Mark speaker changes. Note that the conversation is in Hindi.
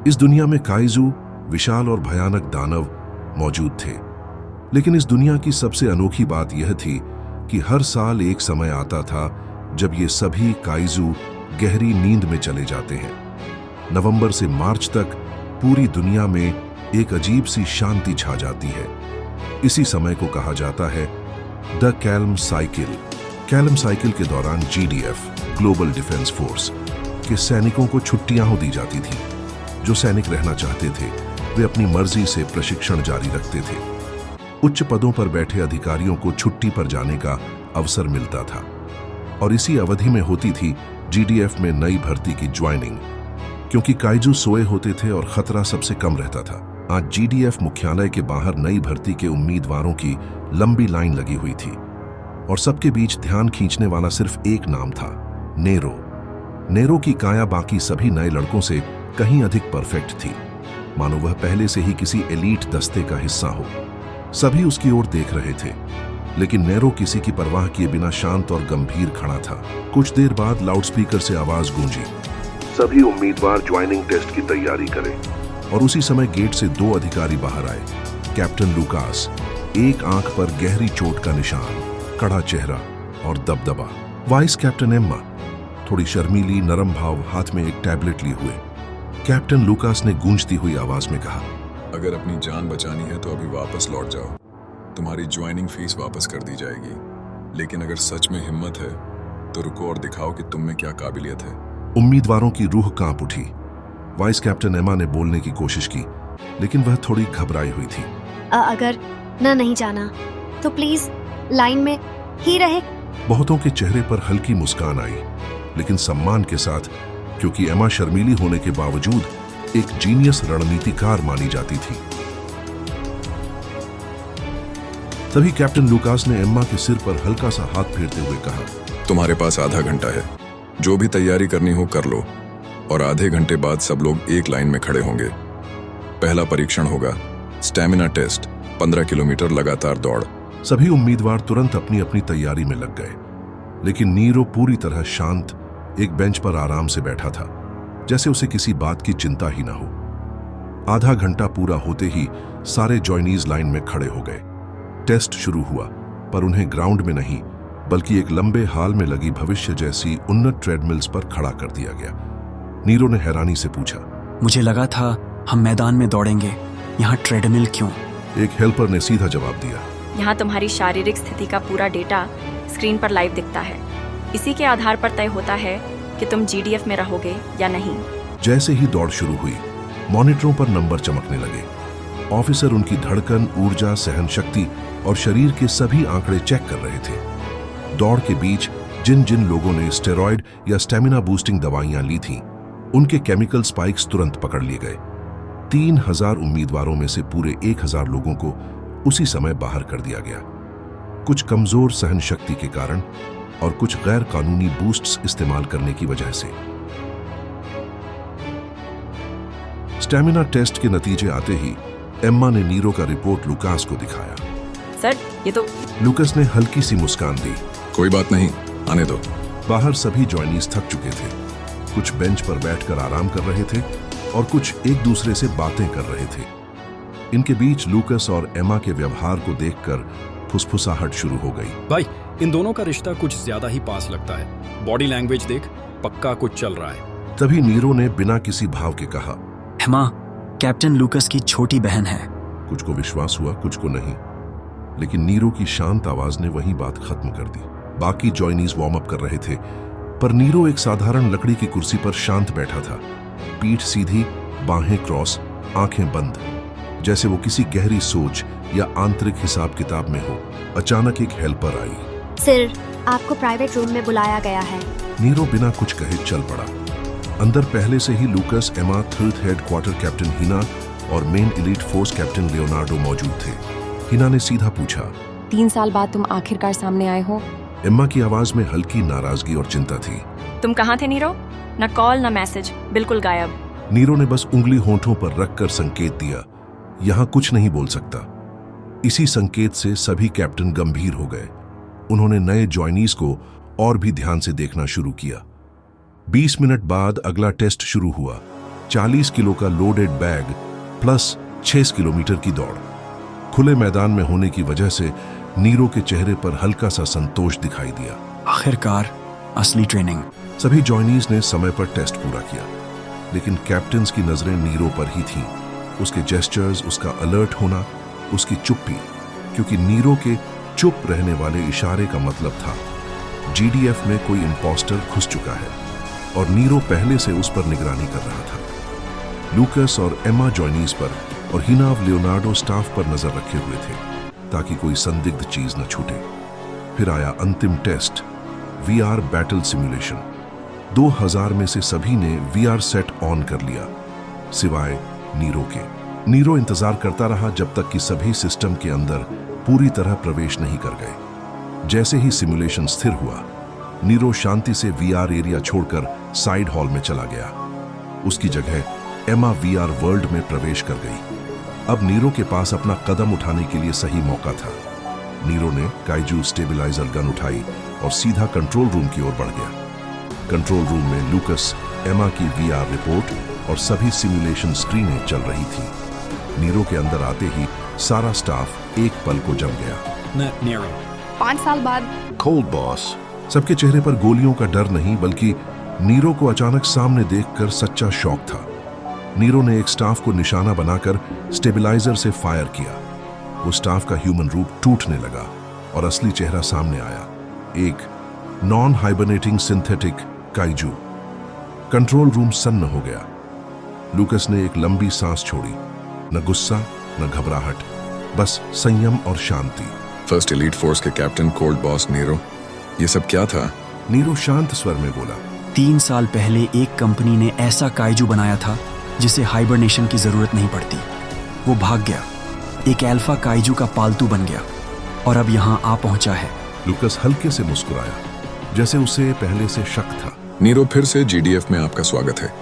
Speaker 1: इस दुनिया में काइजू विशाल और भयानक दानव मौजूद थे, लेकिन इस दुनिया की सबसे अनोखी बात यह थी कि हर साल एक समय आता था जब ये सभी काइजू गहरी नींद में चले जाते हैं। नवंबर से मार्च तक पूरी दुनिया में एक अजीब सी शांति छा जाती है। इसी समय को कहा जाता है the calm cycle. Calm cycle के दौरान जीडीएफ ग्लोबल डिफेंस फोर्स के सैनिकों को छुट्टियां दी जाती थी। जो सैनिक रहना चाहते थे वे अपनी मर्जी से प्रशिक्षण जारी रखते थे। उच्च पदों पर बैठे अधिकारियों को छुट्टी पर जाने का अवसर मिलता था और इसी अवधि में होती थी जीडीएफ में नई भर्ती की ज्वाइनिंग, क्योंकि काइजू सोए होते थे और खतरा सबसे कम रहता था। आज जीडीएफ मुख्यालय के बाहर नई भर्ती के उम्मीदवारों की लंबी लाइन लगी हुई थी और सबके बीच ध्यान खींचने वाला सिर्फ एक नाम था, नेरो। नेरो की काया बाकी सभी नए लड़कों से कहीं अधिक परफेक्ट थी, मानो वह पहले से ही किसी एलीट दस्ते का हिस्सा हो। सभी उसकी ओर देख रहे थे, लेकिन नेरो किसी की परवाह किए बिना शांत और गंभीर खड़ा था। कुछ देर बाद लाउडस्पीकर से आवाज गूंजी, सभी उम्मीदवार ज्वाइनिंग टेस्ट की तैयारी करें। और उसी समय गेट से दो अधिकारी बाहर आए। कैप्टन लुकास, एक आंख पर गहरी चोट का निशान, कड़ा चेहरा और दबदबा। वाइस कैप्टन एम्मा, थोड़ी शर्मीली, नरम भाव, हाथ में एक टैबलेट लिए हुए। कैप्टन लुकास ने गूंजती हुई आवाज में कहा,
Speaker 2: अगर अपनी जान बचानी है तो अभी वापस लौट जाओ। तुम्हारी ज्वाइनिंग फीस वापस कर दी जाएगी, लेकिन अगर सच में हिम्मत है तो रुको और दिखाओ कि तुम में क्या काबिलियत है।
Speaker 1: उम्मीदवारों की रूह कांप उठी। वाइस कैप्टन एम्मा ने बोलने की कोशिश की, लेकिन वह थोड़ी घबराई हुई थी।
Speaker 3: अगर नहीं जाना तो प्लीज लाइन में ही रहे।
Speaker 1: बहुतों के चेहरे पर हल्की मुस्कान आई, लेकिन सम्मान के साथ, क्योंकि एम्मा शर्मीली होने के बावजूद एक जीनियस रणनीतिकार मानी जाती थी। तभी कैप्टन लुकास ने एम्मा के सिर पर हल्का सा हाथ फेरते हुए कहा,
Speaker 2: तुम्हारे पास आधा घंटा है, जो भी तैयारी करनी हो कर लो, और आधे घंटे बाद सब लोग एक लाइन में खड़े होंगे। पहला परीक्षण होगा स्टैमिना टेस्ट, 15 किलोमीटर लगातार दौड़।
Speaker 1: सभी उम्मीदवार तुरंत अपनी अपनी तैयारी में लग गए, लेकिन नीरो पूरी तरह शांत एक बेंच पर आराम से बैठा था, जैसे उसे किसी बात की चिंता ही ना हो। आधा घंटा पूरा होते ही सारे जॉइनीज लाइन में खड़े हो गए। टेस्ट शुरू हुआ, पर उन्हें ग्राउंड में नहीं बल्कि एक लंबे हाल में लगी भविष्य जैसी उन्नत ट्रेडमिल्स पर खड़ा कर दिया गया। नीरो ने हैरानी से पूछा,
Speaker 4: मुझे लगा था हम मैदान में दौड़ेंगे, यहाँ ट्रेडमिल क्यों?
Speaker 1: एक हेल्पर ने सीधा जवाब दिया,
Speaker 5: यहाँ तुम्हारी शारीरिक स्थिति का पूरा डेटा स्क्रीन पर लाइव दिखता है। इसी के आधार पर तय होता है कि तुम जीडीएफ में रहोगे या नहीं।
Speaker 1: जैसे ही दौड़ शुरू हुई, मॉनिटरों पर नंबर चमकने लगे। ऑफिसर उनकी धड़कन, ऊर्जा, सहन शक्ति और शरीर के सभी आंकड़े चेक कर रहे थे। दौड़ के बीच जिन जिन लोगों ने स्टेरॉयड या स्टेमिना बूस्टिंग दवाइयां ली थीं, उनके केमिकल स्पाइक्स तुरंत पकड़ लिए गए। 3000 उम्मीदवारों में से पूरे 1000 लोगों को उसी समय बाहर कर दिया गया, कुछ कमजोर सहन शक्ति के कारण और कुछ गैर कानूनी बूस्ट्स इस्तेमाल करने की वजह से। स्टैमिना टेस्ट के नतीजे आते ही एम्मा ने नीरो का रिपोर्ट लुकास को दिखाया।
Speaker 5: सर, ये तो...
Speaker 1: लुकास ने हल्की सी मुस्कान दी,
Speaker 2: कोई बात नहीं, आने दो।
Speaker 1: बाहर सभी जॉइनीज थक चुके थे। कुछ बेंच पर बैठकर आराम कर रहे थे और कुछ एक दूसरे से बातें कर रहे थे। इनके बीच लुकास और एम्मा के व्यवहार को देखकर फुसफुसाहट शुरू हो गई।
Speaker 6: भाई, इन दोनों का रिश्ता कुछ ज्यादा ही पास लगता है। बॉडी लैंग्वेज देख, पक्का कुछ चल रहा है।
Speaker 1: तभी नीरो ने बिना किसी भाव के कहा,
Speaker 4: एम्मा कैप्टन लुकास की छोटी बहन है।
Speaker 1: कुछ को विश्वास हुआ, कुछ को नहीं, लेकिन नीरो की शांत आवाज ने वही बात खत्म कर दी। बाकी जॉइनीज वार्म अप कर रहे थे, पर नीरो एक साधारण लकड़ी की कुर्सी पर शांत बैठा था, पीठ सीधी, बाहें क्रॉस, आंखें बंद, जैसे वो किसी गहरी सोच या आंतरिक हिसाब किताब में हो। अचानक एक हेल्पर आई।
Speaker 3: सर, आपको प्राइवेट रूम में बुलाया गया है।
Speaker 1: नीरो बिना कुछ कहे चल पड़ा। अंदर पहले से ही Lucas, Emma, third headquarter captain Hina और main elite force captain Leonardo मौजूद थे। हिना ने सीधा पूछा,
Speaker 7: 3 साल बाद तुम आखिरकार सामने आए हो?
Speaker 1: एम्मा की आवाज में हल्की नाराजगी और चिंता थी।
Speaker 5: तुम कहाँ थे नीरो? न कॉल न मैसेज, बिल्कुल गायब।
Speaker 1: नीरो ने बस उंगली होंठों पर रखकर संकेत दिया, यहाँ कुछ नहीं बोल सकता। इसी संकेत से सभी कैप्टन गंभीर हो गए। उन्होंने नए जॉइनीज को और भी ध्यान से देखना शुरू किया। 20 मिनट बाद अगला टेस्ट शुरू हुआ। 40 किलो का लोडेड बैग प्लस 6 किलोमीटर की दौड़। खुले मैदान में होने की वजह से नीरो के चेहरे पर हल्का सा संतोष दिखाई दिया।
Speaker 4: आखिरकार असली ट्रेनिंग।
Speaker 1: सभी जॉइनीज ने समय पर टेस्ट पूरा किया, लेकिन कैप्टन्स की नजरें नीरो पर ही थीं। उसके जेस्चर्स, उसका अलर्ट होना, उसकी चुप्पी, क्योंकि नीरो के चुप रहने वाले इशारे का मतलब था जीडीएफ में कोई इंपोस्टर घुस चुका है और नीरो पहले से उस पर निगरानी कर रहा था। लूकस और एमा जॉइनीज पर और हिनाव लियोनार्डो स्टाफ पर नजर रखे हुए थे ताकि कोई संदिग्ध चीज न छूटे। फिर आया अंतिम टेस्ट, वीआर बैटल सिमुलेशन। 2000 में से सभी ने वीआर सेट ऑन कर लिया सिवाय नीरो के। नीरो इंतजार करता रहा जब तक कि सभी सिस्टम के अंदर पूरी तरह प्रवेश नहीं कर गए। जैसे ही सिमुलेशन स्थिर हुआ, नीरो शांति से वीआर एरिया छोड़कर साइड हॉल में चला गया। उसकी जगह एमा वीआर वर्ल्ड में प्रवेश कर गई। अब नीरो के पास अपना कदम उठाने के लिए सही मौका था। नीरो ने काइजू स्टेबिलाइजर गन उठाई और सीधा कंट्रोल रूम की ओर बढ़ गया। कंट्रोल रूम में लूकस, एमा की वीआर रिपोर्ट और सभी सिमुलेशन स्क्रीनें चल रही थी। नीरो के अंदर आते ही सारा स्टाफ एक पल को जम गया।
Speaker 6: नीरो
Speaker 7: 5 साल बाद
Speaker 1: कोल्ड बॉस। सबके चेहरे पर गोलियों का डर नहीं, बल्कि नीरो को अचानक सामने देखकर सच्चा शौक था। नीरो ने एक स्टाफ को निशाना बनाकर स्टेबिलाइजर से फायर किया। वो स्टाफ का ह्यूमन रूप टूटने लगा और असली चेहरा सामने आया, एक non hibernating synthetic kaiju. Control room सन्न हो गया। लूकस ने एक लंबी सांस छोड़ी, न गुस्सा न घबराहट, बस संयम और शांति।
Speaker 2: फर्स्ट एलीट फोर्स के कैप्टन कोल्ड बॉस नीरो, ये सब क्या था?
Speaker 1: नीरो शांत स्वर में बोला,
Speaker 4: 3 साल पहले एक कंपनी ने ऐसा काइजू बनाया था जिसे हाइबरनेशन की जरूरत नहीं पड़ती। वो भाग गया, एक अल्फा काइजू का पालतू बन गया और अब यहां आ पहुंचा है।
Speaker 1: लूकस हल्के से मुस्कुराया, जैसे उसे पहले से शक था।
Speaker 2: नीरो, फिर से जीडीएफ में आपका स्वागत है।